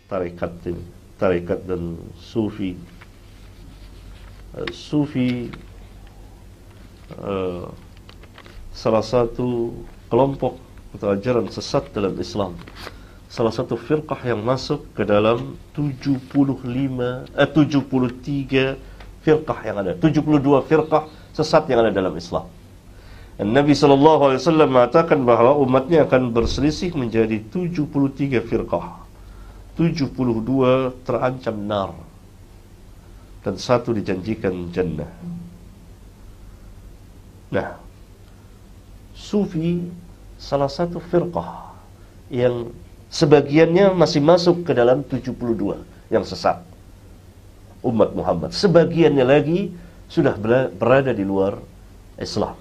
tarekat ini, tarekat dan sufi. Sufi salah satu kelompok atau ajaran sesat dalam Islam, salah satu firqah yang masuk ke dalam 73 firqah yang ada, 72 firqah sesat yang ada dalam Islam. Dan Nabi SAW mengatakan bahawa umatnya akan berselisih menjadi 73 firqah. 72 terancam nar dan 1 dijanjikan jannah. Nah, sufi salah satu firqah yang sebagiannya masih masuk ke dalam 72 yang sesat umat Muhammad. Sebagiannya lagi sudah berada di luar Islam.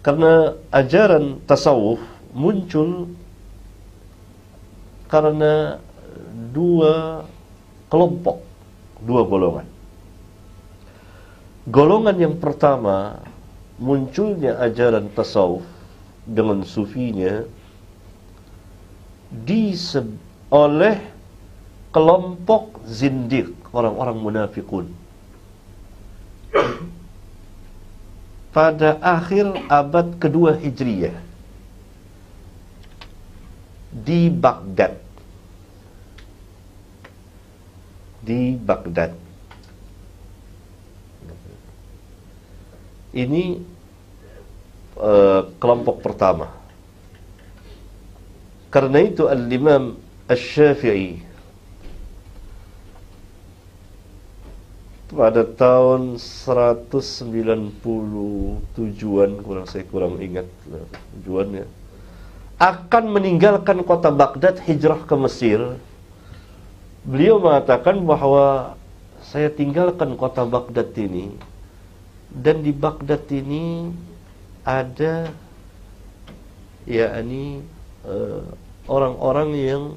Karena ajaran tasawuf muncul karena dua kelompok, dua golongan. Golongan yang pertama, munculnya ajaran tasawuf dengan sufinya oleh kelompok zindiq, orang-orang munafikun. Pada akhir abad kedua Hijriyah di Baghdad. Ini kelompok pertama. Karena itu Al-Imam Asy-Syafi'i pada tahun 197-an, saya kurang ingat tujuannya, akan meninggalkan kota Baghdad, hijrah ke Mesir. Beliau mengatakan bahwa saya tinggalkan kota Baghdad ini, dan di Baghdad ini ada orang-orang yang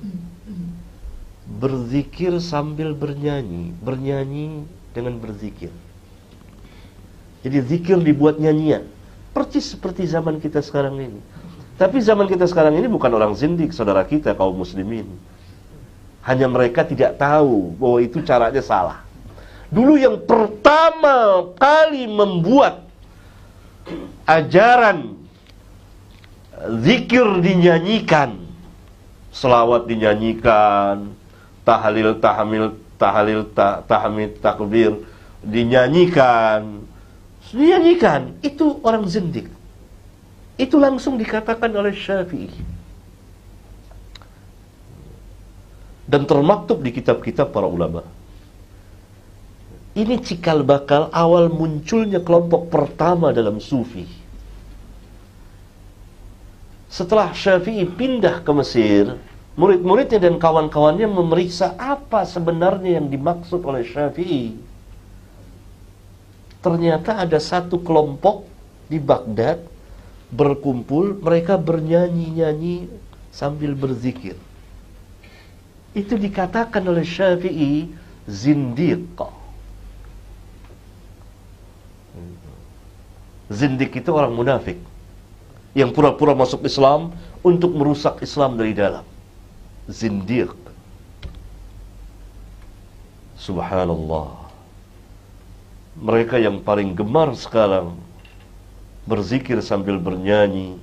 berzikir sambil bernyanyi, bernyanyi dengan berzikir. Jadi zikir dibuat nyanyian, persis seperti zaman kita sekarang ini. Tapi zaman kita sekarang ini bukan orang zindik, saudara kita kaum muslimin. Hanya mereka tidak tahu bahwa itu caranya salah. Dulu yang pertama kali membuat ajaran zikir dinyanyikan, selawat dinyanyikan, tahlil, tahmid, takbir dinyanyikan, itu orang zindik. Itu langsung dikatakan oleh Syafi'i dan termaktub di kitab-kitab para ulama. Ini cikal bakal awal munculnya kelompok pertama dalam sufi. Setelah Syafi'i pindah ke Mesir, murid-muridnya dan kawan-kawannya memeriksa apa sebenarnya yang dimaksud oleh Syafi'i. Ternyata ada satu kelompok di Baghdad berkumpul, mereka bernyanyi-nyanyi sambil berzikir. Itu dikatakan oleh Syafi'i zindiq. Zindiq itu orang munafik yang pura-pura masuk Islam untuk merusak Islam dari dalam. Zindiq. Subhanallah. Mereka yang paling gemar sekarang berzikir sambil bernyanyi,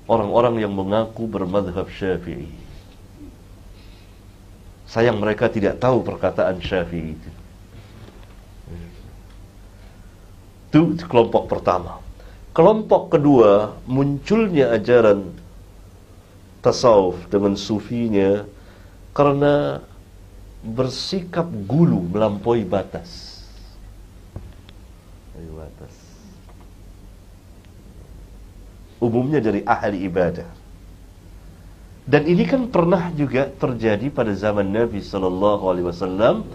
orang-orang yang mengaku bermadhab Syafi'i. Sayang mereka tidak tahu perkataan Syafi'i itu. Itu kelompok pertama. Kelompok kedua, munculnya ajaran tasawuf dengan sufinya karena bersikap gulu melampaui batas. Umumnya dari ahli ibadah. Dan ini kan pernah juga terjadi pada zaman Nabi SAW,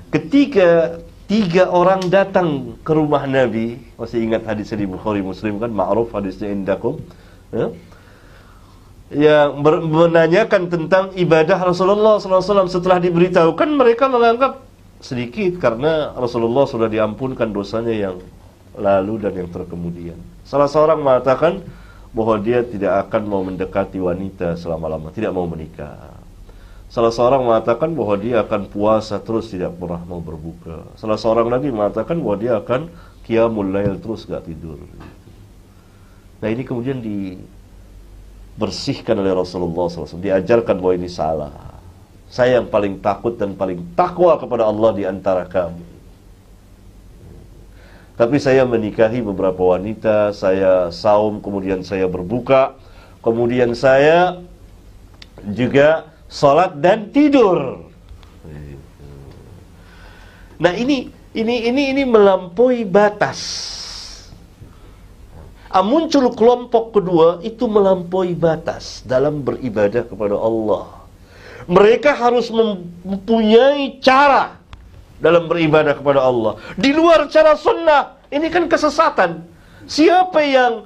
ketika 3 orang datang ke rumah Nabi. Masih ingat hadis di Bukhari Muslim kan, ma'ruf hadisnya indakum, ya? Yang menanyakan tentang ibadah Rasulullah SAW. Setelah diberitahukan, mereka menganggap sedikit karena Rasulullah sudah diampunkan dosanya yang lalu dan yang terkemudian. Salah seorang mengatakan bahwa dia tidak akan mau mendekati wanita selama-lama, tidak mau menikah. Salah seorang mengatakan bahwa dia akan puasa terus tidak pernah mau berbuka. Salah seorang lagi mengatakan bahwa dia akan qiyamul lail terus gak tidur. Nah ini kemudian dibersihkan oleh Rasulullah SAW. Diajarkan bahwa ini salah. Saya yang paling takut dan paling takwa kepada Allah di antara kamu. Tapi saya menikahi beberapa wanita, saya saum, kemudian saya berbuka, kemudian saya juga salat dan tidur. Nah ini melampaui batas. Muncul kelompok kedua itu melampaui batas dalam beribadah kepada Allah. Mereka harus mempunyai cara dalam beribadah kepada Allah di luar cara sunnah. Ini kan kesesatan. Siapa yang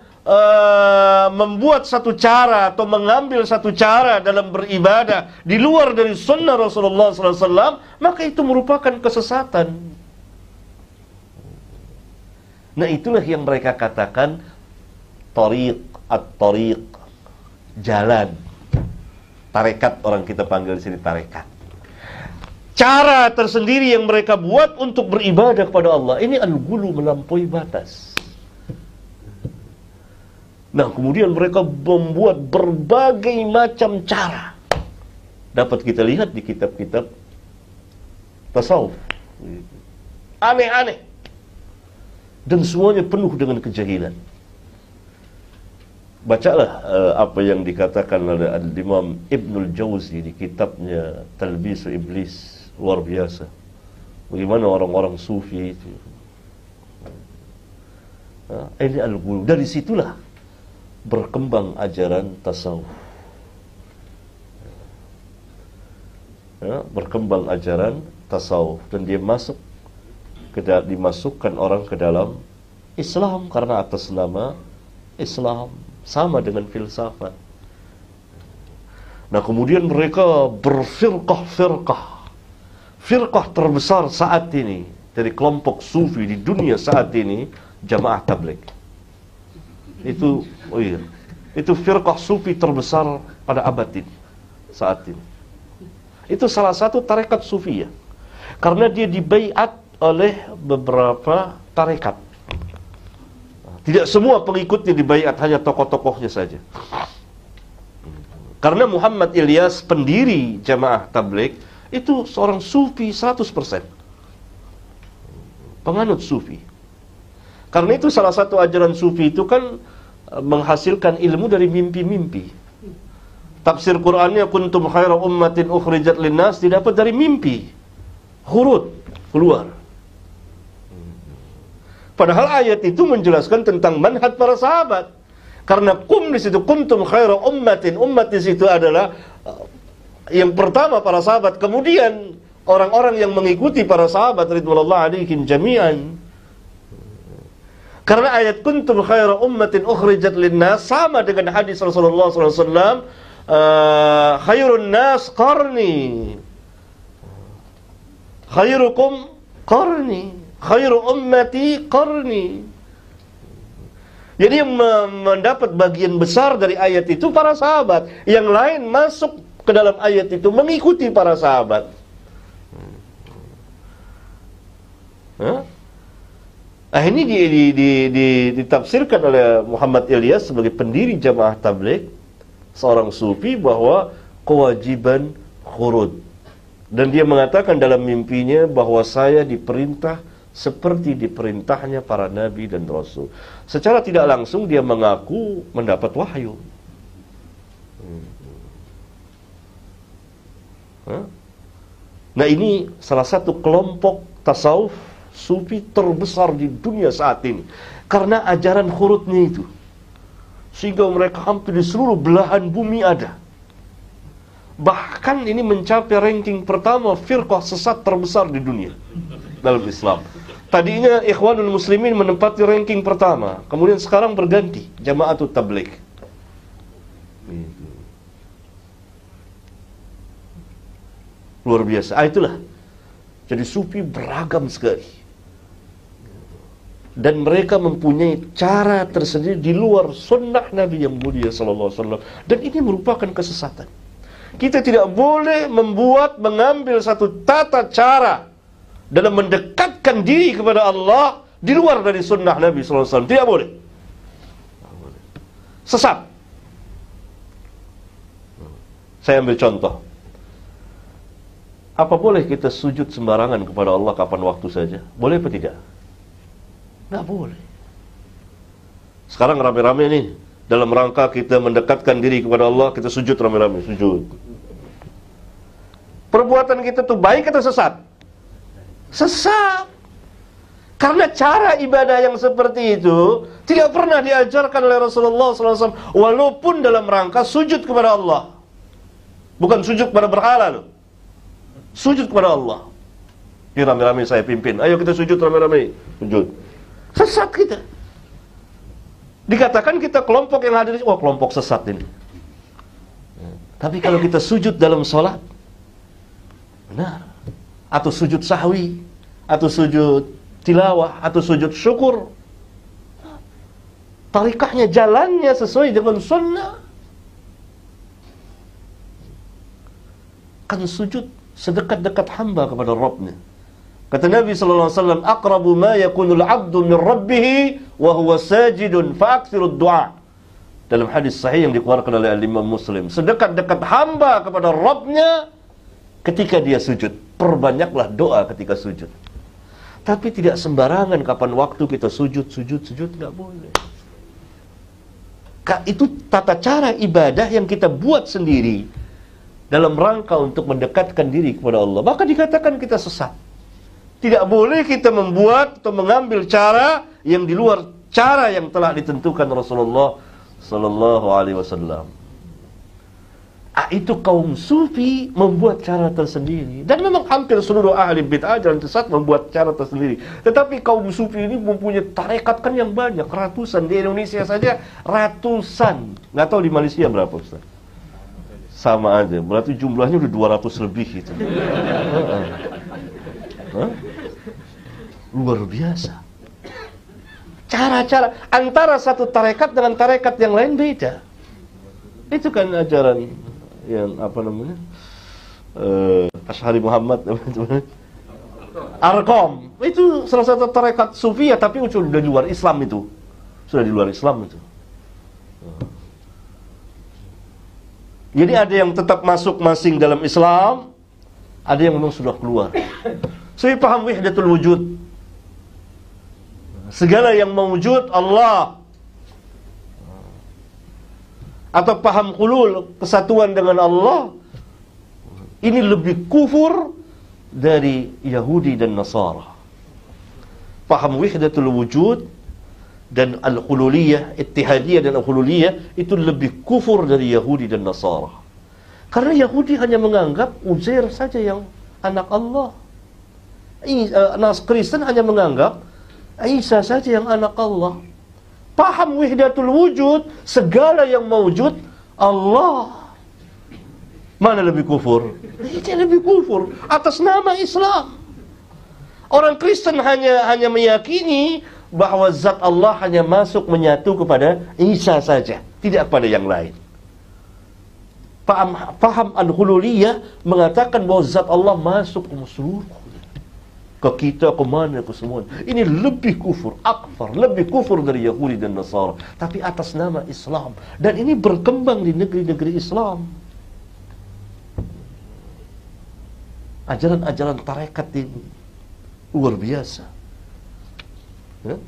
membuat satu cara atau mengambil satu cara dalam beribadah di luar dari sunnah Rasulullah SAW, maka itu merupakan kesesatan. Nah itulah yang mereka katakan tariq, at-tariq, jalan. Tarekat, orang kita panggil di sini tarekat. Cara tersendiri yang mereka buat untuk beribadah kepada Allah, ini al-ghulu, melampaui batas. Nah kemudian mereka membuat berbagai macam cara. Dapat kita lihat di kitab-kitab tasawuf. Aneh-aneh. Dan semuanya penuh dengan kejahilan. Bacalah apa yang dikatakan oleh Imam Ibnul Jauzi di kitabnya Talbisu Iblis. Luar biasa. Bagaimana orang-orang sufi itu. Ini al-ghulu. Dari situlah berkembang ajaran tasawuf. Berkembang ajaran tasawuf dan dia dimasukkan orang ke dalam Islam karena atas nama Islam, sama dengan filsafat. Nah kemudian mereka berfirqah-firqah. Firqah terbesar saat ini dari kelompok sufi di dunia saat ini Jamaah Tabligh. Itu itu firqah sufi terbesar pada abad ini, saat ini. Itu salah satu tarekat sufi ya. Karena dia dibaiat oleh beberapa tarekat. Tidak semua pengikutnya dibaiat, hanya tokoh-tokohnya saja. Karena Muhammad Ilyas, pendiri Jamaah Tabligh, itu seorang sufi 100%. Penganut sufi. Karena itu salah satu ajaran sufi itu kan menghasilkan ilmu dari mimpi-mimpi. Tafsir Qur'annya kuntum khaira ummatin ukhrijat linnas didapat dari mimpi. Hurut keluar. Padahal ayat itu menjelaskan tentang manhaj para sahabat. Karena di situ kuntum khaira ummatin, umat di situ adalah yang pertama para sahabat, kemudian orang-orang yang mengikuti para sahabat ridwanullah alaihim jami'an. Karena ayat kuntum khaira ummatin ukhrijat linnas sama dengan hadis Rasulullah SAW, khairun nas qarni, khairukum qarni, khairu ummati qarni. Jadi yang mendapat bagian besar dari ayat itu para sahabat, yang lain masuk ke dalam ayat itu mengikuti para sahabat. Nah ini ditafsirkan oleh Muhammad Ilyas sebagai pendiri Jamaah Tabligh, seorang sufi, bahwa kewajiban khurud. Dan dia mengatakan dalam mimpinya bahwa saya diperintah seperti diperintahnya para nabi dan rasul. Secara tidak langsung dia mengaku mendapat wahyu. Nah ini salah satu kelompok tasawuf sufi terbesar di dunia saat ini karena ajaran khurudnya itu, sehingga mereka hampir di seluruh belahan bumi ada. Bahkan ini mencapai ranking pertama firqah sesat terbesar di dunia dalam Islam. Tadinya Ikhwanul Muslimin menempati ranking pertama, kemudian sekarang berganti Jama'atut Tabligh. Luar biasa. Itulah. Jadi sufi beragam sekali. Dan mereka mempunyai cara tersendiri di luar sunnah Nabi yang mulia sallallahu alaihi wasallam. Dan ini merupakan kesesatan. Kita tidak boleh mengambil satu tata cara dalam mendekatkan diri kepada Allah di luar dari sunnah Nabi SAW. Tidak boleh. Sesat. Saya ambil contoh. Apa boleh kita sujud sembarangan kepada Allah kapan waktu saja? Boleh atau tidak? Nggak boleh. Sekarang rame-rame nih, dalam rangka kita mendekatkan diri kepada Allah, kita sujud rame-rame, sujud. Perbuatan kita tuh baik atau sesat? Sesat. Karena cara ibadah yang seperti itu tidak pernah diajarkan oleh Rasulullah SAW, walaupun dalam rangka sujud kepada Allah. Bukan sujud kepada berhala loh. Sujud kepada Allah. Ini rame-rame saya pimpin. Ayo kita sujud rame-rame. Sujud. Sesat kita. Dikatakan kita kelompok yang hadir, wah kelompok sesat ini. Tapi kalau kita sujud dalam sholat, benar. Atau sujud sahwi, atau sujud tilawah, atau sujud syukur, tarikahnya, jalannya sesuai dengan sunnah. Kan sujud sedekat-dekat hamba kepada Rabbnya. Kata Nabi SAW, aqrabu ma yakunul abdu min rabbih wa huwa sajidun fa'akthirud du'a. Dalam hadis sahih yang dikeluarkan oleh Imam Muslim, sedekat-dekat hamba kepada Rabbnya ketika dia sujud. Perbanyaklah doa ketika sujud. Tapi tidak sembarangan kapan waktu kita sujud, nggak boleh. Itu tata cara ibadah yang kita buat sendiri dalam rangka untuk mendekatkan diri kepada Allah. Maka dikatakan kita sesat. Tidak boleh kita membuat atau mengambil cara yang di luar cara yang telah ditentukan Rasulullah Sallallahu Alaihi Wasallam. Itu kaum sufi membuat cara tersendiri, dan memang hampir seluruh ahli bid'ah jalan sesat membuat cara tersendiri. Tetapi kaum sufi ini mempunyai tarekat kan yang banyak, ratusan. Di Indonesia saja ratusan. Nggak tahu di Malaysia berapa, Ustaz? Sama aja, berarti jumlahnya udah 200 lebih gitu. Luar biasa. Cara-cara antara satu tarekat dengan tarekat yang lain beda. Itu kan ajaran yang apa namanya, Asy'ari Muhammad Arqam. Itu salah satu tarekat Sufiyah, tapi sudah di luar Islam itu. Sudah di luar Islam itu. Jadi ada yang tetap masuk masing dalam Islam, ada yang memang sudah keluar. Saya paham wahdatul wujud. Segala yang mewujud Allah. Atau paham hulul, kesatuan dengan Allah. Ini lebih kufur dari Yahudi dan Nasara. Paham wahdatul wujud dan al-hululiyah, ittihadiyah dan al-hululiyah itu lebih kufur dari Yahudi dan Nasara. Karena Yahudi hanya menganggap Uzair saja yang anak Allah. Kristen hanya menganggap Isa saja yang anak Allah. Paham wahdatul wujud, segala yang mewujud Allah. Mana lebih kufur? Itu lebih kufur atas nama Islam. Orang Kristen hanya meyakini bahwa zat Allah hanya masuk menyatu kepada Isa saja, tidak pada yang lain. Paham al-hululiyah mengatakan bahwa zat Allah masuk ke seluruh, ke kita, ke mana, ke semua. Ini lebih kufur, akfar, lebih kufur dari Yahudi dan Nasara, tapi atas nama Islam. Dan ini berkembang di negeri-negeri Islam. Ajaran-ajaran tarekat ini luar biasa. Ya?